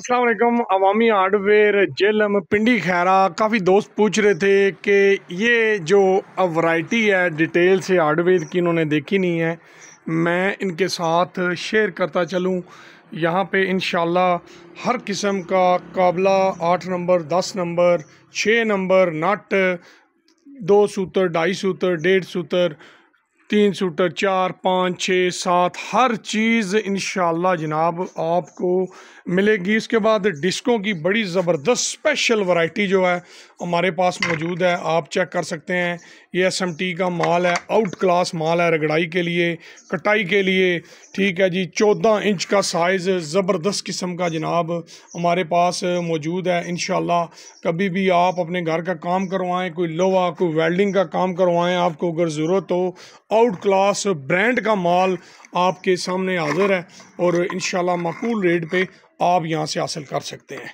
अस्सलाम वालेकुम। अवामी हार्डवेयर जेलम पिंडी खैरा। काफ़ी दोस्त पूछ रहे थे कि ये जो वैरायटी है डिटेल से हार्डवेयर की इन्होंने देखी नहीं है, मैं इनके साथ शेयर करता चलूँ। यहाँ पे इंशाल्लाह हर किस्म का काबला 8 नंबर 10 नंबर 6 नंबर नट 2 सूतर 2.5 सूतर 1.5 सूतर 3 सूटर 4 5 6 7 हर चीज़ इंशाल्लाह जनाब आपको मिलेगी। इसके बाद डिस्कों की बड़ी ज़बरदस्त स्पेशल वैरायटी जो है हमारे पास मौजूद है, आप चेक कर सकते हैं। ये एसएमटी का माल है, आउट क्लास माल है, रगड़ाई के लिए कटाई के लिए। ठीक है जी, 14 इंच का साइज़ ज़बरदस्त किस्म का जनाब हमारे पास मौजूद है। इंशाल्लाह कभी भी आप अपने घर का काम करवाएं, कोई लोहा कोई वेल्डिंग का काम करवाएं, आपको अगर ज़रूरत हो आउट क्लास ब्रांड का माल आपके सामने हाज़िर है और इंशाल्लाह माकूल रेट पे आप यहाँ से हासिल कर सकते हैं।